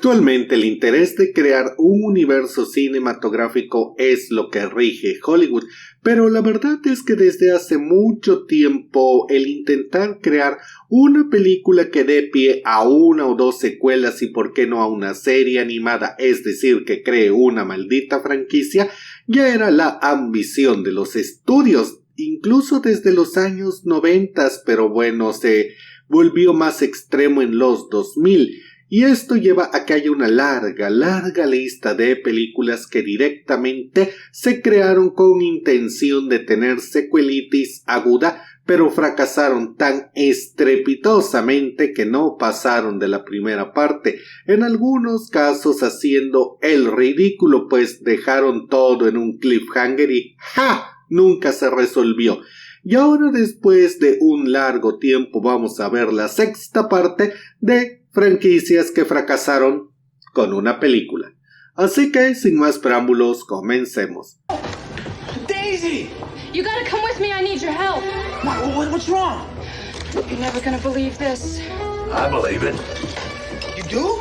Actualmente el interés de crear un universo cinematográfico es lo que rige Hollywood, pero la verdad es que desde hace mucho tiempo el intentar crear una película que dé pie a una o dos secuelas y por qué no a una serie animada, es decir, que cree una maldita franquicia, ya era la ambición de los estudios, incluso desde los años 90, pero bueno, se volvió más extremo en los 2000. Y esto lleva a que haya una larga lista de películas que directamente se crearon con intención de tener secuelitis aguda, pero fracasaron tan estrepitosamente que no pasaron de la primera parte, en algunos casos haciendo el ridículo, pues dejaron todo en un cliffhanger y ¡ja! Nunca se resolvió. Y ahora, después de un largo tiempo, vamos a ver la sexta parte de franquicias que fracasaron con una película. Así que, sin más preámbulos, comencemos. Daisy! You gotta come with me, I need your help. What's wrong? You're never gonna believe this. I believe it. You do?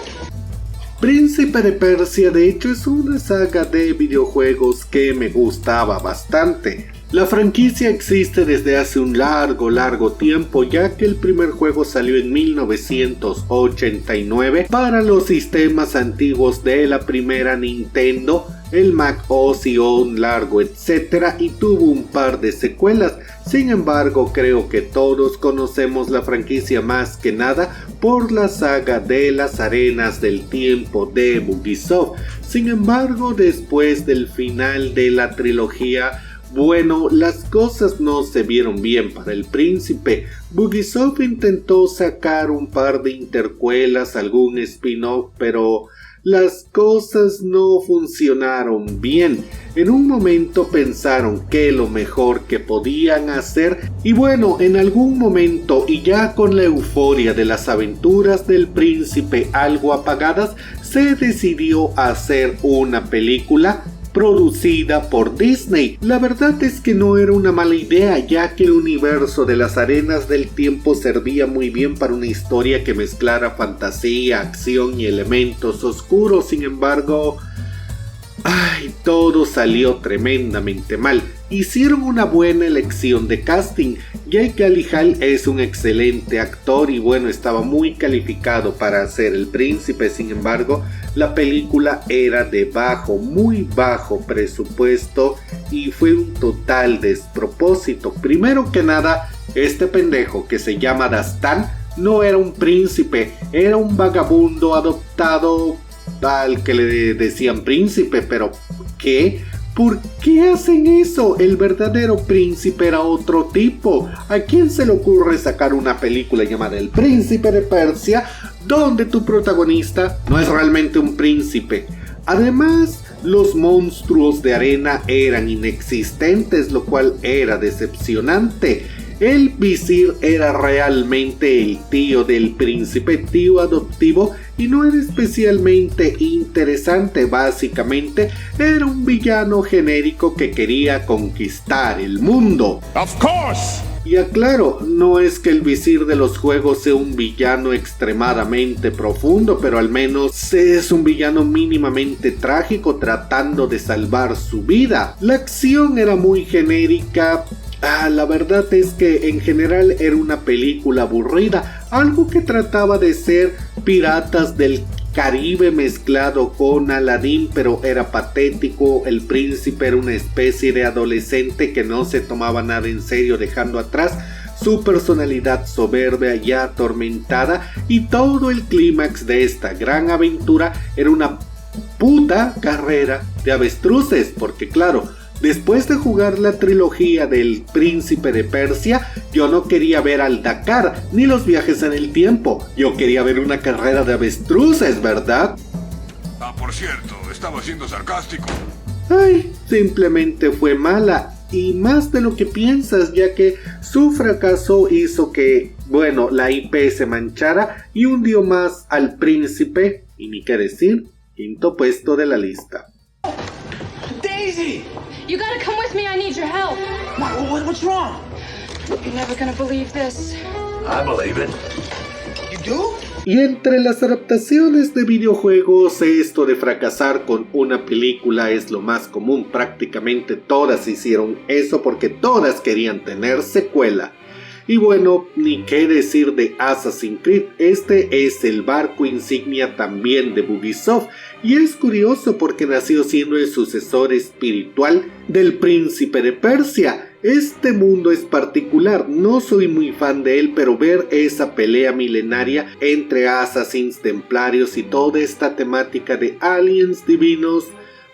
Príncipe de Persia, de hecho, es una saga de videojuegos que me gustaba bastante. La franquicia existe desde hace un largo tiempo, ya que el primer juego salió en 1989 para los sistemas antiguos de la primera Nintendo, el Mac OS y un largo etcétera, y tuvo un par de secuelas. Sin embargo, creo que todos conocemos la franquicia más que nada por la saga de las arenas del tiempo de Ubisoft. Sin embargo, después del final de la trilogía, bueno, las cosas no se vieron bien para el príncipe. Ubisoft intentó sacar un par de intercuelas, algún spin-off, pero las cosas no funcionaron bien. En un momento pensaron que lo mejor que podían hacer, y bueno, en algún momento y ya con la euforia de las aventuras del príncipe algo apagadas, se decidió hacer una película producida por Disney. La verdad es que no era una mala idea, ya que el universo de las arenas del tiempo servía muy bien para una historia que mezclara fantasía, acción y elementos oscuros. Sin embargo, todo salió tremendamente mal. Hicieron una buena elección de casting. Jake Gyllenhaal es un excelente actor y bueno, estaba muy calificado para ser el príncipe. Sin embargo, la película era de muy bajo presupuesto y fue un total despropósito. Primero que nada, este pendejo que se llama Dastan no era un príncipe, era un vagabundo adoptado al que le decían príncipe. Pero ¿qué? ¿Por qué hacen eso? El verdadero príncipe era otro tipo. ¿A quién se le ocurre sacar una película llamada El Príncipe de Persia, donde tu protagonista no es realmente un príncipe? Además, los monstruos de arena eran inexistentes, lo cual era decepcionante. El visir era realmente el tío del príncipe, tío adoptivo, y no era especialmente interesante. Básicamente era un villano genérico que quería conquistar el mundo. Of course. Y aclaro, no es que el visir de los juegos sea un villano extremadamente profundo, pero al menos es un villano mínimamente trágico tratando de salvar su vida. La acción era muy genérica. La verdad es que en general era una película aburrida, algo que trataba de ser Piratas del Caribe mezclado con Aladdin, pero era patético. El príncipe era una especie de adolescente que no se tomaba nada en serio, dejando atrás su personalidad soberbia y atormentada, y todo el clímax de esta gran aventura era una puta carrera de avestruces, porque claro, después de jugar la trilogía del Príncipe de Persia, yo no quería ver al Dakar ni los viajes en el tiempo. Yo quería ver una carrera de avestruces, ¿verdad? Por cierto, estaba siendo sarcástico. Simplemente fue mala, y más de lo que piensas, ya que su fracaso hizo que, bueno, la IP se manchara y hundió más al príncipe, y ni qué decir, quinto puesto de la lista. Daisy! You gotta come with me, I need your help. What's wrong? You're never gonna believe this. I believe it. You do? Y entre las adaptaciones de videojuegos, esto de fracasar con una película es lo más común. Prácticamente todas hicieron eso porque todas querían tener secuela. Y bueno, ni qué decir de Assassin's Creed. Este es el barco insignia también de Ubisoft. Y es curioso porque nació siendo el sucesor espiritual del Príncipe de Persia. Este mundo es particular, no soy muy fan de él, pero ver esa pelea milenaria entre assassins, templarios y toda esta temática de aliens divinos,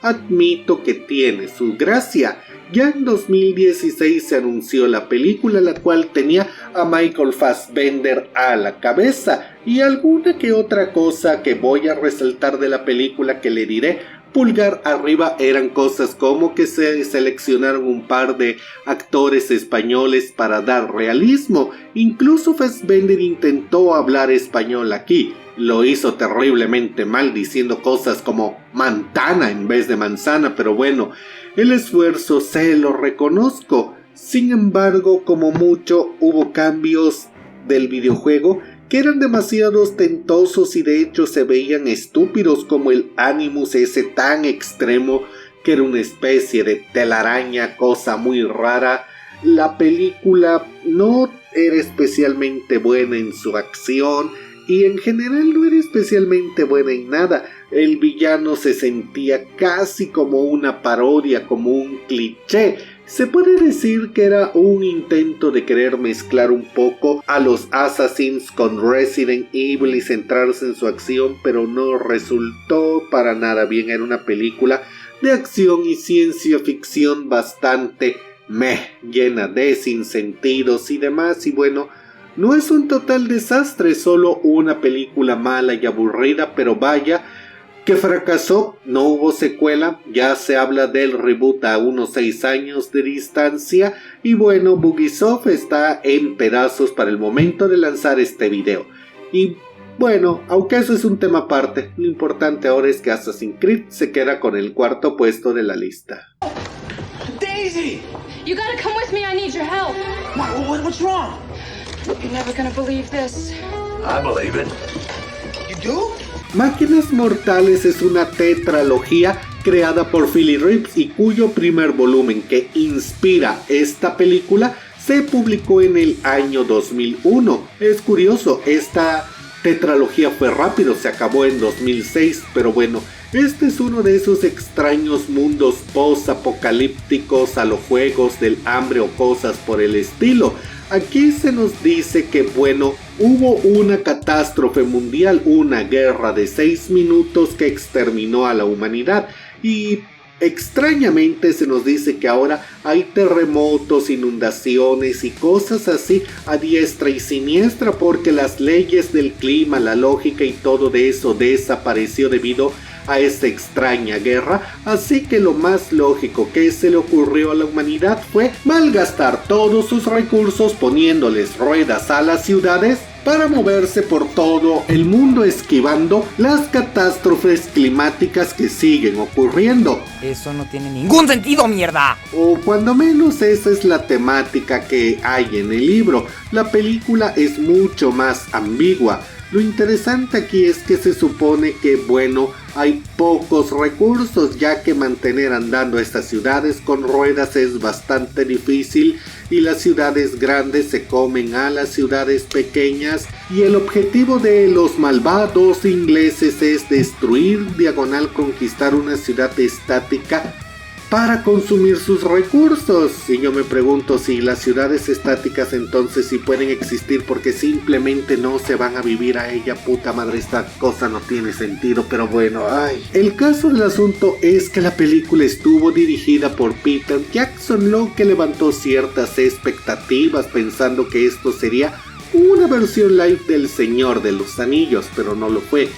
admito que tiene su gracia. Ya en 2016 se anunció la película, la cual tenía a Michael Fassbender a la cabeza, y alguna que otra cosa que voy a resaltar de la película que le diré pulgar arriba eran cosas como que se seleccionaron un par de actores españoles para dar realismo. Incluso Fassbender intentó hablar español aquí. Lo hizo terriblemente mal diciendo cosas como mantana en vez de manzana, pero bueno, el esfuerzo se lo reconozco. Sin embargo, como mucho, hubo cambios del videojuego que eran demasiado ostentosos y de hecho se veían estúpidos, como el Animus ese tan extremo que era una especie de telaraña, cosa muy rara. La película no era especialmente buena en su acción y en general no era especialmente buena en nada. El villano se sentía casi como una parodia, como un cliché. Se puede decir que era un intento de querer mezclar un poco a los Assassins con Resident Evil y centrarse en su acción, pero no resultó para nada bien. Era una película de acción y ciencia ficción bastante llena de sinsentidos y demás, y bueno, no es un total desastre, solo una película mala y aburrida, pero vaya que fracasó. No hubo secuela, ya se habla del reboot a unos 6 años de distancia, y bueno, Ubisoft está en pedazos para el momento de lanzar este video. Y bueno, aunque eso es un tema aparte, lo importante ahora es que Assassin's Creed se queda con el 4º puesto de la lista. Daisy! You gotta come with me, I need your help. What's wrong? You're never gonna believe this. I believe it. You do? Máquinas Mortales es una tetralogía creada por Philip Reeves y cuyo primer volumen, que inspira esta película, se publicó en el año 2001. Es curioso, esta tetralogía fue rápido, se acabó en 2006, pero bueno, este es uno de esos extraños mundos post-apocalípticos a los juegos del hambre o cosas por el estilo. Aquí se nos dice que bueno, hubo una catástrofe mundial, una guerra de 6 minutos que exterminó a la humanidad, y extrañamente se nos dice que ahora hay terremotos, inundaciones y cosas así a diestra y siniestra, porque las leyes del clima, la lógica y todo de eso desapareció debido a esta extraña guerra. Así que lo más lógico que se le ocurrió a la humanidad fue malgastar todos sus recursos poniéndoles ruedas a las ciudades para moverse por todo el mundo esquivando las catástrofes climáticas que siguen ocurriendo. Eso no tiene ningún sentido, mierda. O cuando menos esa es la temática que hay en el libro. La película es mucho más ambigua. Lo interesante aquí es que se supone que, bueno, hay pocos recursos, ya que mantener andando estas ciudades con ruedas es bastante difícil y las ciudades grandes se comen a las ciudades pequeñas, y el objetivo de los malvados ingleses es destruir, diagonal conquistar una ciudad estática para consumir sus recursos. Y yo me pregunto si las ciudades estáticas entonces sí pueden existir porque simplemente no se van a vivir a ella. Puta madre, esta cosa no tiene sentido, pero bueno, ay. El caso del asunto es que la película estuvo dirigida por Peter Jackson, lo que levantó ciertas expectativas pensando que esto sería una versión live del Señor de los Anillos, pero no lo fue.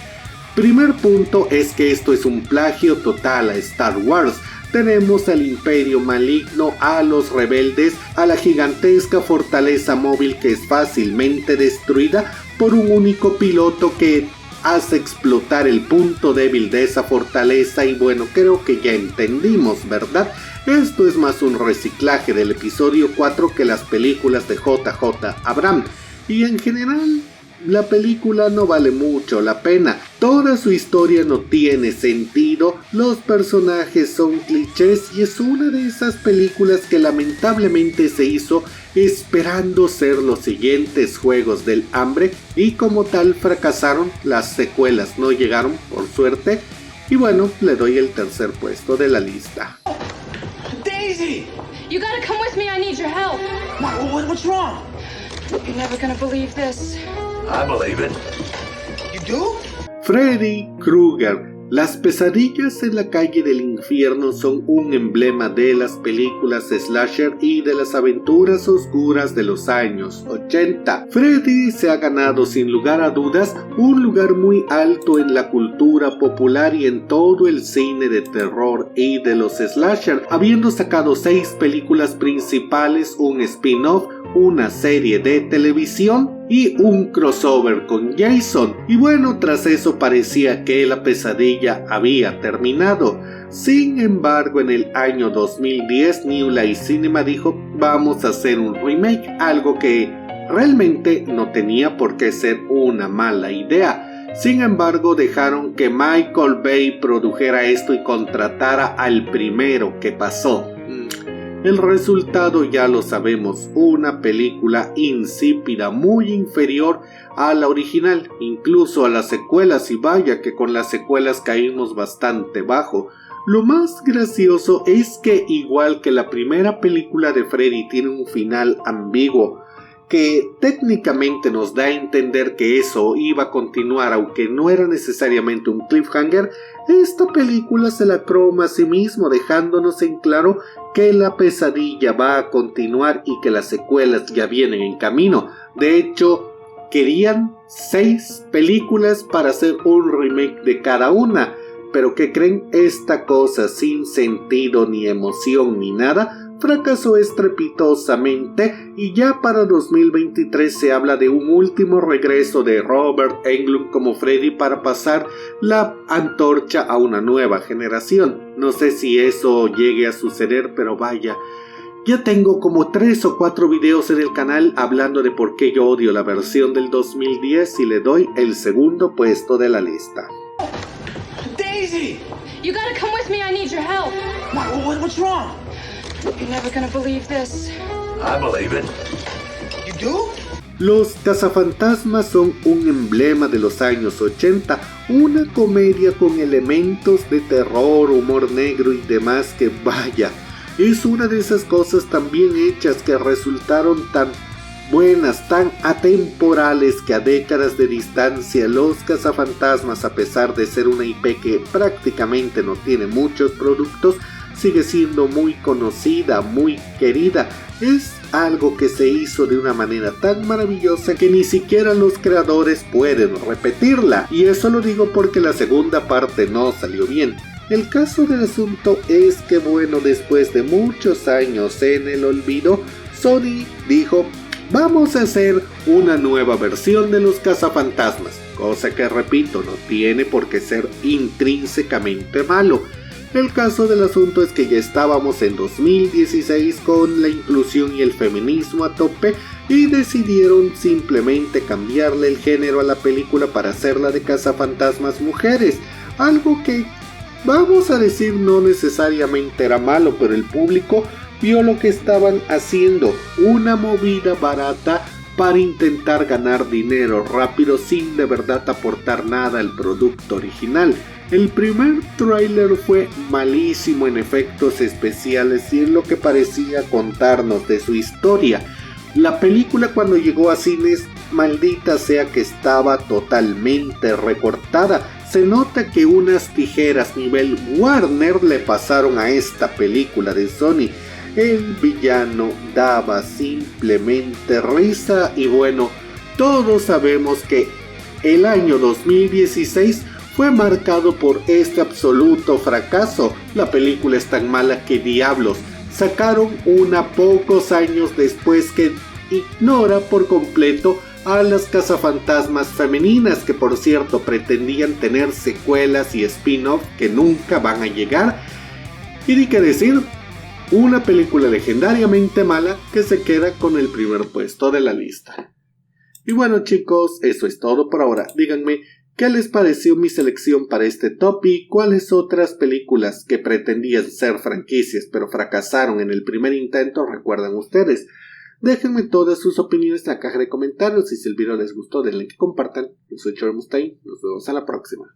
Primer punto es que esto es un plagio total a Star Wars. Tenemos al Imperio maligno, a los rebeldes, a la gigantesca fortaleza móvil que es fácilmente destruida por un único piloto que hace explotar el punto débil de esa fortaleza. Y bueno, creo que ya entendimos, ¿verdad? Esto es más un reciclaje del episodio 4 que las películas de JJ Abrams. Y en general, la película no vale mucho la pena. Toda su historia no tiene sentido, los personajes son clichés y es una de esas películas que lamentablemente se hizo esperando ser los siguientes Juegos del Hambre y como tal fracasaron, las secuelas no llegaron por suerte y bueno, le doy el tercer puesto de la lista. Daisy! You gotta come with me. I need your help. What's wrong? You're never gonna believe this. I believe it. You do? Freddy Krueger. Las pesadillas en la calle del infierno son un emblema de las películas slasher y de las aventuras oscuras de los años 80. Freddy se ha ganado sin lugar a dudas un lugar muy alto en la cultura popular y en todo el cine de terror y de los slasher, habiendo sacado 6 películas principales, un spin-off, una serie de televisión y un crossover con Jason. Y bueno, tras eso parecía que la pesadilla había terminado. Sin embargo, en el año 2010 New Line Cinema dijo: vamos a hacer un remake, algo que realmente no tenía por qué ser una mala idea. Sin embargo, dejaron que Michael Bay produjera esto y contratara al primero. ¿Qué pasó? El resultado ya lo sabemos, una película insípida, muy inferior a la original, incluso a las secuelas, y vaya que con las secuelas caímos bastante bajo. Lo más gracioso es que igual que la primera película de Freddy tiene un final ambiguo, que técnicamente nos da a entender que eso iba a continuar aunque no era necesariamente un cliffhanger, esta película se la croma a sí mismo dejándonos en claro que la pesadilla va a continuar y que las secuelas ya vienen en camino. De hecho, querían 6 películas para hacer un remake de cada una, pero ¿qué creen? Esta cosa sin sentido ni emoción ni nada fracasó estrepitosamente y ya para 2023 se habla de un último regreso de Robert Englund como Freddy para pasar la antorcha a una nueva generación. No sé si eso llegue a suceder, pero vaya, ya tengo como 3 o 4 videos en el canal hablando de por qué yo odio la versión del 2010 y le doy el segundo puesto de la lista. Daisy! You gotta come with me. I need your help. What's wrong? You're never gonna believe this. I believe it. You do? Los cazafantasmas son un emblema de los años 80, una comedia con elementos de terror, humor negro y demás que vaya, es una de esas cosas tan bien hechas que resultaron tan buenas, tan atemporales que a décadas de distancia los cazafantasmas, a pesar de ser una IP que prácticamente no tiene muchos productos, sigue siendo muy conocida, muy querida. Es algo que se hizo de una manera tan maravillosa que ni siquiera los creadores pueden repetirla. Y eso lo digo porque la segunda parte no salió bien. El caso del asunto es que bueno, después de muchos años en el olvido, Sony dijo: vamos a hacer una nueva versión de los cazafantasmas. Cosa que repito, no tiene por qué ser intrínsecamente malo. El caso del asunto es que ya estábamos en 2016 con la inclusión y el feminismo a tope y decidieron simplemente cambiarle el género a la película para hacerla de cazafantasmas mujeres, algo que vamos a decir no necesariamente era malo, pero el público vio lo que estaban haciendo, una movida barata para intentar ganar dinero rápido sin de verdad aportar nada al producto original. El primer tráiler fue malísimo en efectos especiales y en lo que parecía contarnos de su historia. La película cuando llegó a cines, maldita sea que estaba totalmente recortada. Se nota que unas tijeras nivel Warner le pasaron a esta película de Sony. El villano daba simplemente risa y bueno, todos sabemos que el año 2016 fue marcado por este absoluto fracaso. La película es tan mala que diablos, sacaron una pocos años después que ignora por completo a las cazafantasmas femeninas, que por cierto pretendían tener secuelas y spin-off que nunca van a llegar. Y ni que decir, una película legendariamente mala que se queda con el primer puesto de la lista. Y bueno chicos, eso es todo por ahora. Díganme qué les pareció mi selección para este top y cuáles otras películas que pretendían ser franquicias pero fracasaron en el primer intento recuerdan ustedes. Déjenme todas sus opiniones en la caja de comentarios y si el video les gustó denle que compartan. Yo soy Chor Mustain, nos vemos a la próxima.